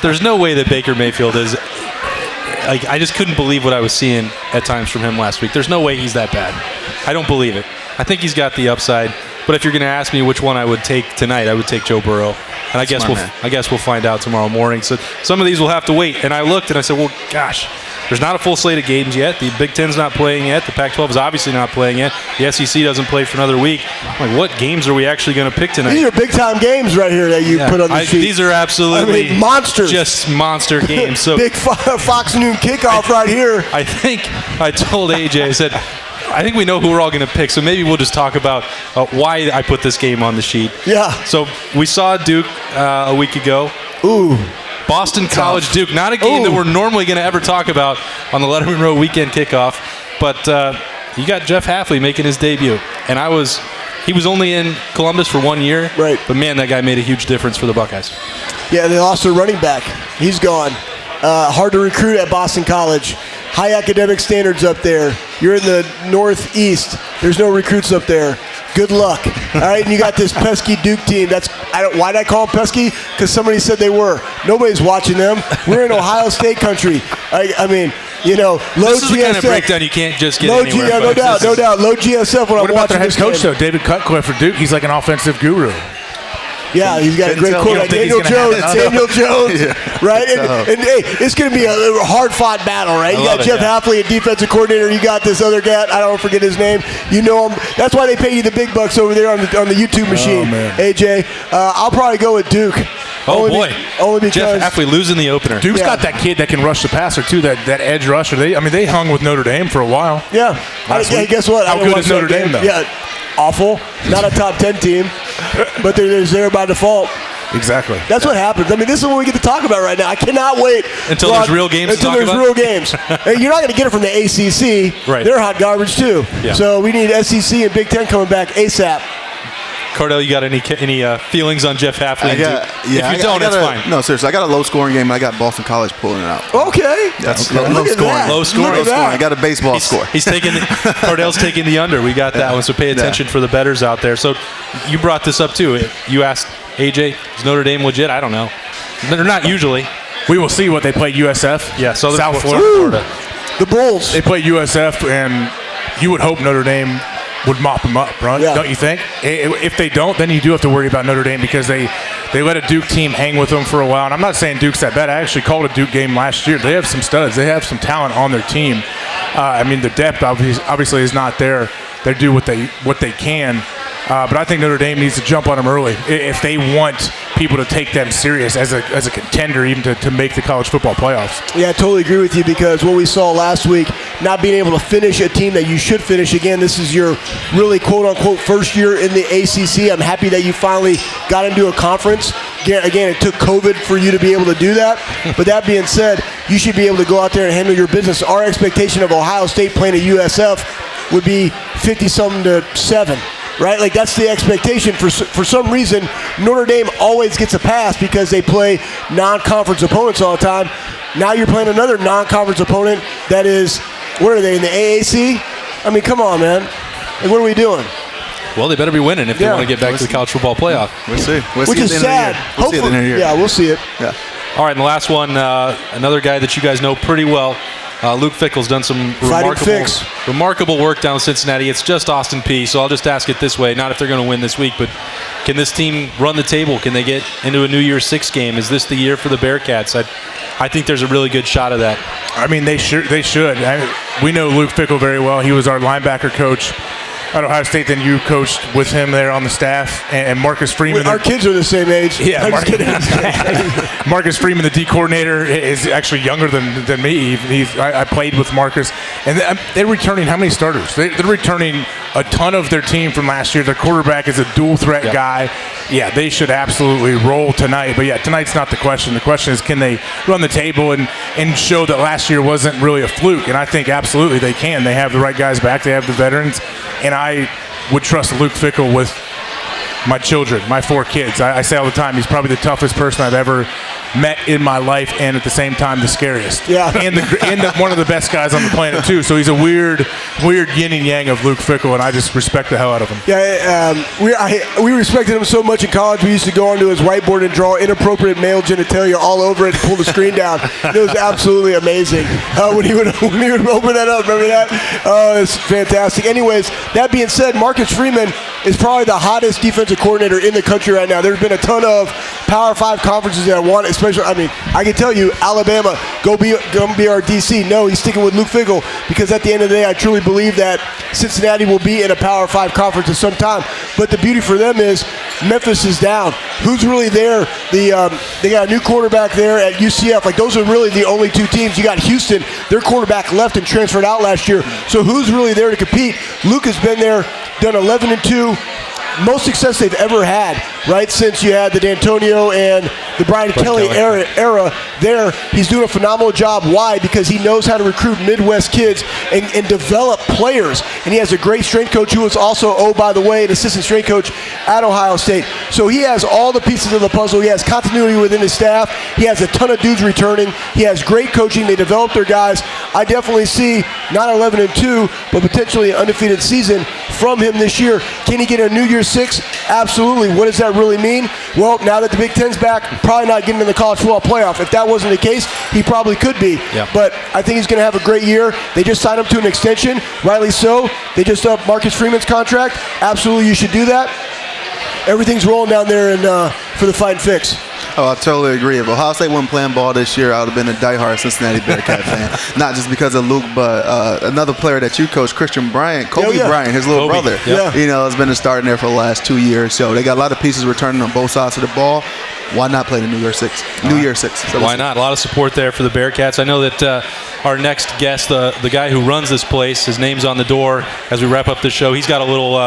There's no way that Baker Mayfield is. I just couldn't believe what I was seeing at times from him last week. There's no way he's that bad. I don't believe it. I think he's got the upside. But if you're going to ask me which one I would take tonight, I would take Joe Burrow. And I guess we'll find out tomorrow morning. So some of these will have to wait. And I looked and I said, well, gosh, there's not a full slate of games yet. The Big Ten's not playing yet. The Pac-12 is obviously not playing yet. The SEC doesn't play for another week. I'm like, what games are we actually going to pick tonight? These are big-time games right here that you put on the sheet. These are absolutely monsters. Just monster games. So big Fox Noon kickoff right here. I think I told AJ, I said, I think we know who we're all going to pick, so maybe we'll just talk about why I put this game on the sheet. Yeah. So we saw Duke a week ago. Ooh. Boston College Duke, not a game that we're normally going to ever talk about on the Lettermen Row Weekend Kickoff, but you got Jeff Hafley making his debut, and he was only in Columbus for 1 year, right? But man, that guy made a huge difference for the Buckeyes. Yeah, they lost their running back. He's gone. Hard to recruit at Boston College. High academic standards up there. You're in the Northeast. There's no recruits up there. Good luck. All right, and you got this pesky Duke team. Why did I call them pesky? Because somebody said they were. Nobody's watching them. We're in Ohio State country. I mean, low GSF. This is the kind of breakdown you can't just get anywhere. No doubt. Low GSF when I'm watching this game. What about their head coach, though? David Cutcliffe for Duke? He's like an offensive guru. Yeah, he's got a great quarterback. Daniel Jones, right? And hey, it's going to be a hard-fought battle, right? You got Jeff Hafley, a defensive coordinator. You got this other guy. I don't forget his name. You know him. That's why they pay you the big bucks over there on the YouTube machine. AJ, I'll probably go with Duke. Only because Jeff Hafley losing the opener. Duke's got that kid that can rush the passer too. That edge rusher. They hung with Notre Dame for a while. Yeah. Guess what? How good is Notre Dame though? Yeah. Awful. Not a top 10 team, but they're there by default. Exactly. That's what happens. I mean, this is what we get to talk about right now. I cannot wait until there's real games. Until there's real games. And you're not going to get it from the ACC. Right. They're hot garbage too. Yeah. So we need SEC and Big Ten coming back ASAP. Cardale, you got any feelings on Jeff Hafley? If you don't, it's fine. No, seriously, I got a low-scoring game, and I got Boston College pulling it out. Okay. That's okay. low scoring. Low scoring. I got a baseball score. Cardale's taking the under. We got that one, so pay attention for the bettors out there. So you brought this up, too. You asked, AJ, is Notre Dame legit? I don't know. They're not usually. We will see what they play USF. Yeah, South Florida. The Bulls. They play USF, and you would hope Notre Dame would mop them up, right? Yeah. Don't you think? If they don't, then you do have to worry about Notre Dame because they let a Duke team hang with them for a while. And I'm not saying Duke's that bad. I actually called a Duke game last year. They have some studs. They have some talent on their team. The depth obviously is not there. They do what they can. But I think Notre Dame needs to jump on them early if they want people to take them serious as a contender, even to make the college football playoffs. Yeah, I totally agree with you because what we saw last week, not being able to finish a team that you should finish. Again, this is your really quote-unquote first year in the ACC. I'm happy that you finally got into a conference. Again, it took COVID for you to be able to do that. But that being said, you should be able to go out there and handle your business. Our expectation of Ohio State playing at USF would be 50-something to 7. Right? Like, that's the expectation. For some reason, Notre Dame always gets a pass because they play non-conference opponents all the time. Now you're playing another non-conference opponent that is, where are they, in the AAC? I mean, come on, man. Like, what are we doing? Well, they better be winning if they want to get back to the college football playoff. We'll see. Which is sad. We'll see at the end of the year. Yeah, we'll see it. Yeah. All right, and the last one, another guy that you guys know pretty well. Luke Fickell's done some remarkable work down in Cincinnati. It's just Austin Peay, so I'll just ask it this way. Not if they're going to win this week, but can this team run the table? Can they get into a New Year's Six game? Is this the year for the Bearcats? I think there's a really good shot of that. I mean, they should. We know Luke Fickell very well. He was our linebacker coach at Ohio State, then you coached with him there on the staff, and Marcus Freeman. Our kids are the same age. Yeah, Marcus Freeman, the D coordinator, is actually younger than me. I played with Marcus, and they're returning how many starters? They're returning a ton of their team from last year. Their quarterback is a dual threat guy. Yeah, they should absolutely roll tonight. But yeah, tonight's not the question. The question is, can they run the table and show that last year wasn't really a fluke? And I think absolutely they can. They have the right guys back. They have the veterans, and I would trust Luke Fickell with my children, my 4 kids. I say all the time, he's probably the toughest person I've ever met in my life, and at the same time, the scariest. Yeah. And one of the best guys on the planet, too. So he's a weird yin and yang of Luke Fickell, and I just respect the hell out of him. Yeah, we respected him so much in college. We used to go onto his whiteboard and draw inappropriate male genitalia all over it and pull the screen down. It was absolutely amazing when he would open that up. Remember that? Oh, it's fantastic. Anyways, that being said, Marcus Freeman is probably the hottest defensive coordinator in the country right now. There's been a ton of Power 5 conferences that I want, especially, I can tell you, Alabama, go be our DC. No, he's sticking with Luke Fickell because at the end of the day, I truly believe that Cincinnati will be in a Power 5 conference at some time. But the beauty for them is Memphis is down. Who's really there? They got a new quarterback there at UCF. Like, those are really the only 2 teams. You got Houston. Their quarterback left and transferred out last year. So who's really there to compete? Luke has been there, done 11-2. Most success they've ever had, right, since you had the D'Antonio and the Brian Kelly era there. He's doing a phenomenal job. Why? Because he knows how to recruit Midwest kids and develop players. And he has a great strength coach who is also, oh, by the way, an assistant strength coach at Ohio State. So he has all the pieces of the puzzle. He has continuity within his staff. He has a ton of dudes returning. He has great coaching. They develop their guys. I definitely see not 11-2, but potentially an undefeated season from him this year. Can he get a New Year's 6? Absolutely. What does that really mean? Well, now that the Big Ten's back, probably not getting in the college football playoff. If that wasn't the case, he probably could be. Yeah. But I think he's going to have a great year. They just signed him to an extension, rightly so. They just upped Marcus Freeman's contract. Absolutely, you should do that. Everything's rolling down there for the Fight and Fix. Oh, I totally agree. If Ohio State wasn't playing ball this year, I would have been a diehard Cincinnati Bearcat fan. Not just because of Luke, but another player that you coach, Kobe Bryant, his little brother, has been starting there for the last 2 years. So they got a lot of pieces returning on both sides of the ball. Why not play the New Year 6? So why not? A lot of support there for the Bearcats. I know that our next guest, the guy who runs this place, his name's on the door as we wrap up the show. He's got a little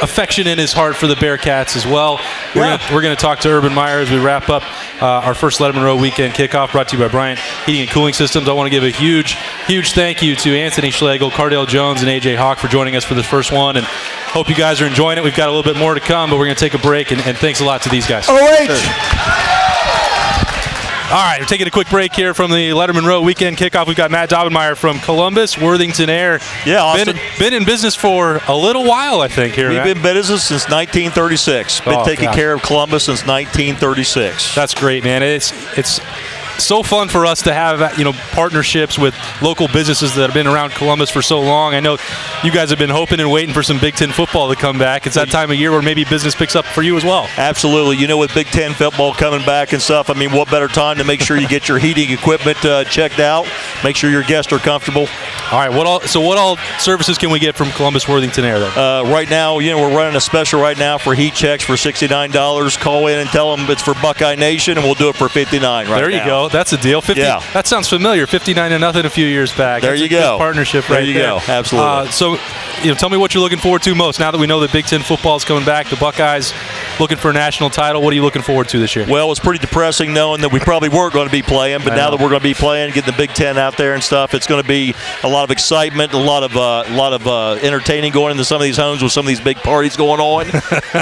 affection in his heart for the Bearcats as well. We're going to talk to Urban Meyer as we wrap up our first Lettermen Row Weekend Kickoff, brought to you by Bryant Heating and Cooling Systems. I want to give a huge thank you to Anthony Schlegel, Cardale Jones, and AJ Hawk for joining us for this first one, and hope you guys are enjoying it. We've got a little bit more to come, but we're going to take a break, and thanks a lot to these guys. All right, we're taking a quick break here from the Lettermen Row Weekend Kickoff. We've got Matt Daubenmire from Columbus, Worthington Air. Yeah, Austin. Been in business for a little while, I think, here. We've been in business since 1936. Been taking care of Columbus since 1936. That's great, man. It's so fun for us to have partnerships with local businesses that have been around Columbus for so long. I know you guys have been hoping and waiting for some Big Ten football to come back. It's that time of year where maybe business picks up for you as well. Absolutely. With Big Ten football coming back and stuff, what better time to make sure you get your heating equipment checked out, make sure your guests are comfortable. All right. What all services can we get from Columbus Worthington Air then? Right now, we're running a special right now for heat checks for $69. Call in and tell them it's for Buckeye Nation, and we'll do it for $59 right now. There you go. That's a deal. 50. Yeah. That sounds familiar. 59-0 a few years back. There you go. Partnership right there. There you go. Absolutely. So, tell me what you're looking forward to most now that we know that Big Ten football is coming back. The Buckeyes looking for a national title. What are you looking forward to this year? Well, it's pretty depressing knowing that we probably weren't going to be playing, but now that we're going to be playing, getting the Big Ten out there and stuff, it's going to be a lot of excitement, a lot of entertaining going into some of these homes with some of these big parties going on.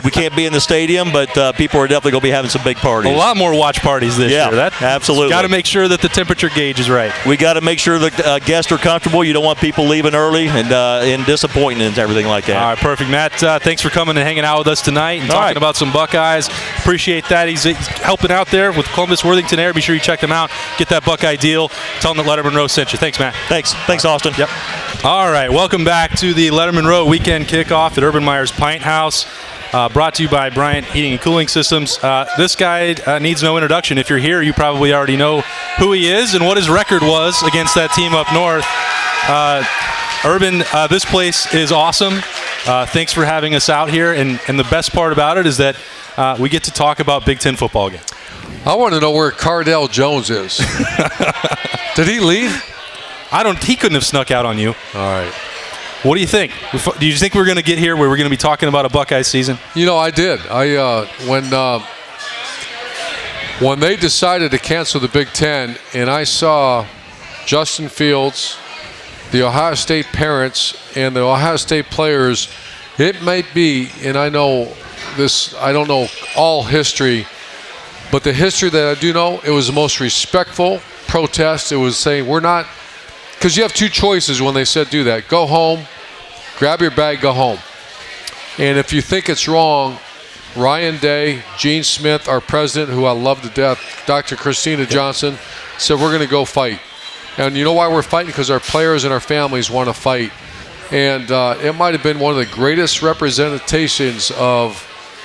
We can't be in the stadium, but people are definitely going to be having some big parties. A lot more watch parties this year. Absolutely. Got to make sure that the temperature gauge is right. We got to make sure the guests are comfortable. You don't want people leaving early and disappointing and everything like that. All right, perfect. Matt, thanks for coming and hanging out with us tonight and talking about some Buckeyes. Appreciate that. He's helping out there with Columbus Worthington Air. Be sure you check them out. Get that Buckeye deal. Tell them that Lettermen Row sent you. Thanks, Matt. Thanks, Austin. Yep. All right, welcome back to the Lettermen Row Weekend Kickoff at Urban Meyer's Pint House. Brought to you by Bryant Heating and Cooling Systems. This guy needs no introduction. If you're here, you probably already know who he is and what his record was against that team up north. Urban, this place is awesome. Thanks for having us out here. And the best part about it is that we get to talk about Big Ten football again. I want to know where Cardale Jones is. Did he leave? He couldn't have snuck out on you. All right. What do you think? Do you think we're going to get here where we're going to be talking about a Buckeyes season? You know, I did. When they decided to cancel the Big Ten, and I saw Justin Fields, the Ohio State parents, and the Ohio State players, it might be, and I know this, I don't know all history, but the history that I do know, it was the most respectful protest. It was saying, we're not, because you have two choices when they said do that. Go home, grab your bag, go home. And if you think it's wrong, Ryan Day, Gene Smith, our president, who I love to death, Dr. Christina Johnson, said we're going to go fight. And you know why we're fighting? Because our players and our families want to fight. And it might have been one of the greatest representations of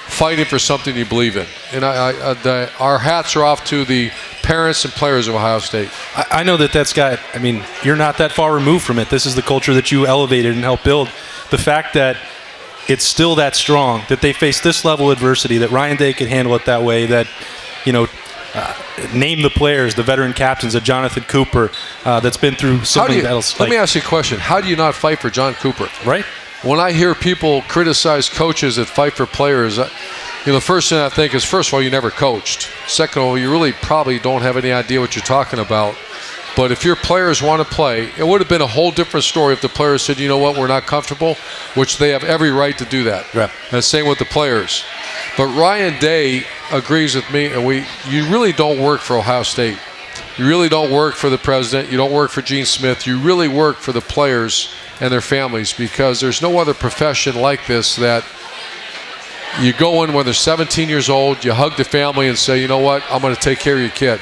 fighting for something you believe in. And our hats are off to the parents and players of Ohio State. I know that's got, I mean, you're not that far removed from it. This is the culture that you elevated and helped build. The fact that it's still that strong, that they face this level of adversity, that Ryan Day could handle it that way, that, name the players, the veteran captains, a Jonathan Cooper that's been through so many battles. Let me ask you a question. How do you not fight for John Cooper? Right. When I hear people criticize coaches that fight for players, the first thing I think is, first of all, you never coached. Second of all, you really probably don't have any idea what you're talking about. But if your players want to play, it would have been a whole different story if the players said, you know what, we're not comfortable, which they have every right to do that. Yeah. And same with the players. But Ryan Day agrees with me, and you really don't work for Ohio State. You really don't work for the president. You don't work for Gene Smith. You really work for the players and their families, because there's no other profession like this that you go in when they're 17 years old, you hug the family and say, you know what, I'm going to take care of your kid.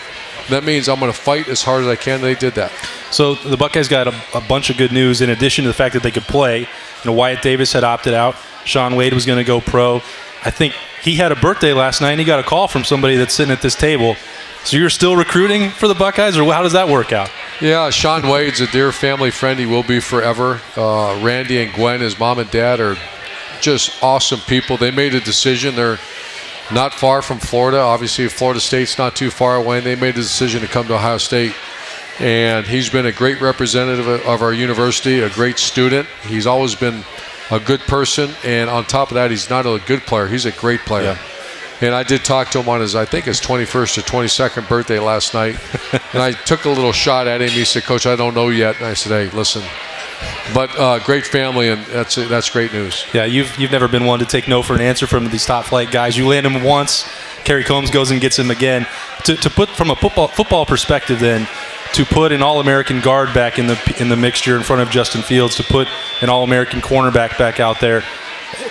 That means I'm going to fight as hard as I can. They did that. So the Buckeyes got a bunch of good news in addition to the fact that they could play. Wyatt Davis had opted out. Shaun Wade was going to go pro. I think he had a birthday last night, and he got a call from somebody that's sitting at this table. So you're still recruiting for the Buckeyes, or how does that work out? Yeah, Shaun Wade's a dear family friend. He will be forever. Randy and Gwen, his mom and dad, are just awesome people. They made a decision. They're not far from Florida. Obviously, Florida State's not too far away. And they made the decision to come to Ohio State. And he's been a great representative of our university, a great student. He's always been a good person. And on top of that, he's not a good player. He's a great player. Yeah. And I did talk to him on his 21st or 22nd birthday last night. And I took a little shot at him. He said, Coach, I don't know yet. And I said, hey, listen. But great family, and that's great news. Yeah, you've never been one to take no for an answer from these top flight guys. You land him once, Kerry Combs goes and gets him again. To put from a football perspective, then, to put an All-American guard back in the mixture in front of Justin Fields, to put an All-American cornerback back out there.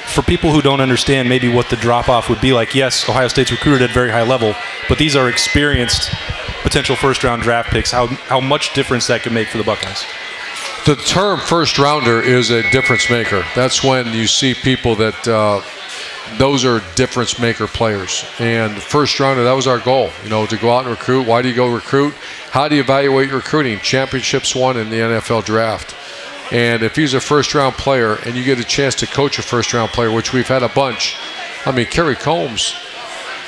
For people who don't understand maybe what the drop-off would be like, yes, Ohio State's recruited at a very high level, but these are experienced potential first-round draft picks. How much difference that could make for the Buckeyes? The term first rounder is a difference maker. That's when you see people that those are difference maker players. And first rounder, that was our goal, to go out and recruit. Why do you go recruit? How do you evaluate your recruiting? Championships won in the NFL draft. And if he's a first round player and you get a chance to coach a first round player, which we've had a bunch. Kerry Combs,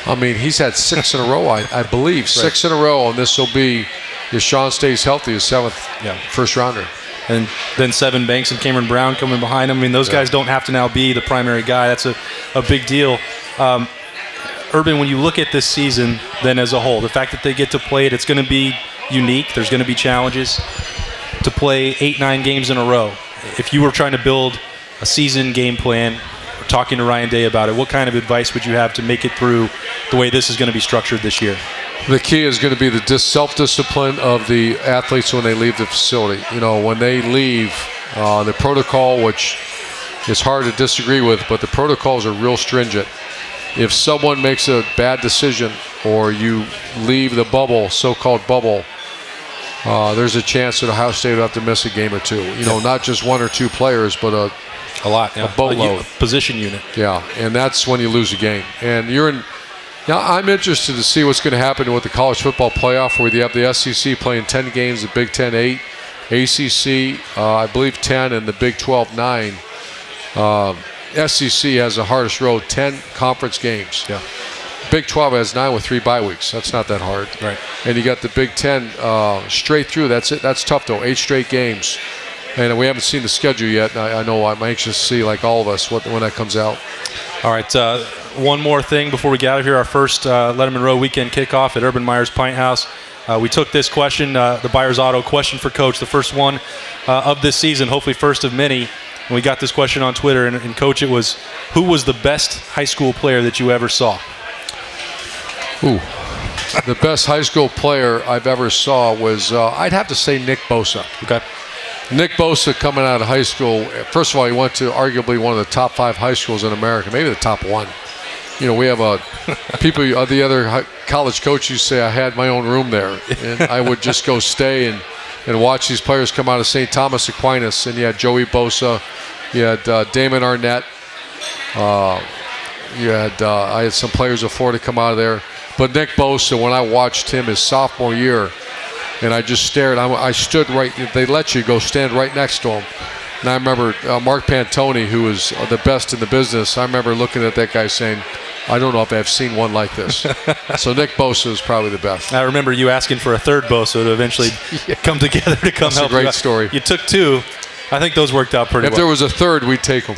he's had 6 in a row, I believe. Right. 6 in a row, and this will be, if Shaun stays healthy, his 7th first rounder. And then Sevin Banks and Cameron Brown coming behind him. Those guys don't have to now be the primary guy. That's a big deal. Urban, when you look at this season then as a whole, the fact that they get to play it, it's going to be unique. There's going to be challenges. To play 8-9 games in a row, if you were trying to build a season game plan, or talking to Ryan Day about it, what kind of advice would you have to make it through the way this is going to be structured this year? The key is going to be the self-discipline of the athletes when they leave the facility. When they leave, the protocol, which is hard to disagree with, but the protocols are real stringent. If someone makes a bad decision or you leave the bubble, so-called bubble, there's a chance that Ohio State will have to miss a game or two. Not just 1 or 2 players, but a lot, a boatload. Position unit. Yeah, and that's when you lose a game. And I'm interested to see what's going to happen with the college football playoff, where you have the SEC playing 10 games, the Big Ten 8. ACC, I believe 10, and the Big 12, 9. SEC has the hardest road, 10 conference games. Yeah. Big 12 has 9 with 3 bye weeks. That's not that hard. Right. And you got the Big 10 straight through. That's it. That's tough, though. 8 straight games. And we haven't seen the schedule yet. I know I'm anxious to see, like all of us, when that comes out. All right, one more thing before we get out of here. Our first Lettermen Row weekend kickoff at Urban Meyer's Pint House. We took this question, the Byers Auto question for Coach, the first one of this season, hopefully first of many. And we got this question on Twitter, and Coach, it was, who was the best high school player that you ever saw? Ooh, the best high school player I've ever saw was, I'd have to say Nick Bosa. Okay. Nick Bosa coming out of high school, first of all, he went to arguably one of the top 5 high schools in America, maybe the top 1. You know, we have the other college coaches say I had my own room there, and I would just go stay and watch these players come out of St. Thomas Aquinas. And you had Joey Bosa, you had Damon Arnett, I had some players of Florida come out of there. But Nick Bosa, when I watched him his sophomore year, and I just stared, I stood right, they let you go stand right next to him. And I remember Mark Pantoni, who was the best in the business, I remember looking at that guy saying, I don't know if I've seen one like this. So Nick Bosa is probably the best. I remember you asking for a third Bosa to eventually come together to come That's help. a great you out. story. You took 2. I think those worked out pretty well. If there was a third, we'd take them.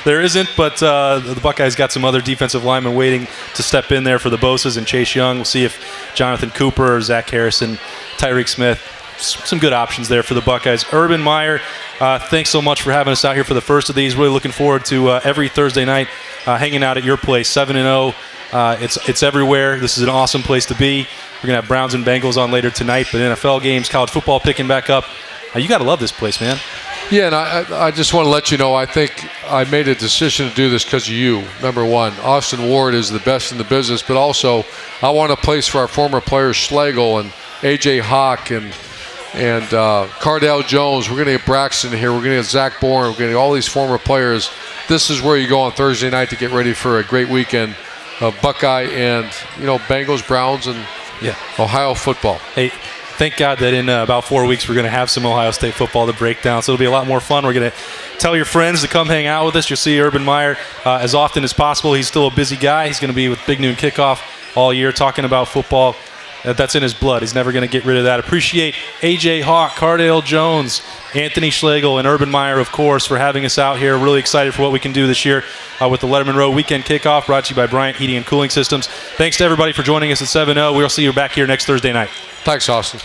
There isn't, but the Buckeyes got some other defensive linemen waiting to step in there for the Bosas and Chase Young. We'll see if Jonathan Cooper or Zach Harrison, Tyreek Smith, some good options there for the Buckeyes. Urban Meyer, thanks so much for having us out here for the first of these. Really looking forward to every Thursday night hanging out at your place, 7-0. It's everywhere. This is an awesome place to be. We're going to have Browns and Bengals on later tonight, but NFL games, college football picking back up. You got to love this place, man. Yeah, and I just want to let you know, I think I made a decision to do this because of you. Number one, Austin Ward is the best in the business, but also I want a place for our former players, Schlegel and A.J. Hawk and Cardale Jones. We're going to get Braxton here. We're going to get Zach Bourne. We're going to get all these former players. This is where you go on Thursday night to get ready for a great weekend of Buckeye and, Bengals, Browns, and Ohio football. Hey, thank God that in about 4 weeks we're going to have some Ohio State football to break down, so it'll be a lot more fun. We're going to tell your friends to come hang out with us. You'll see Urban Meyer as often as possible. He's still a busy guy. He's going to be with Big Noon Kickoff all year talking about football. That's in his blood. He's never going to get rid of that. Appreciate A.J. Hawk, Cardale Jones, Anthony Schlegel, and Urban Meyer, of course, for having us out here. Really excited for what we can do this year with the Lettermen Row Weekend Kickoff, brought to you by Bryant Heating and Cooling Systems. Thanks to everybody for joining us at 7-0. We'll see you back here next Thursday night. Thanks, Austin.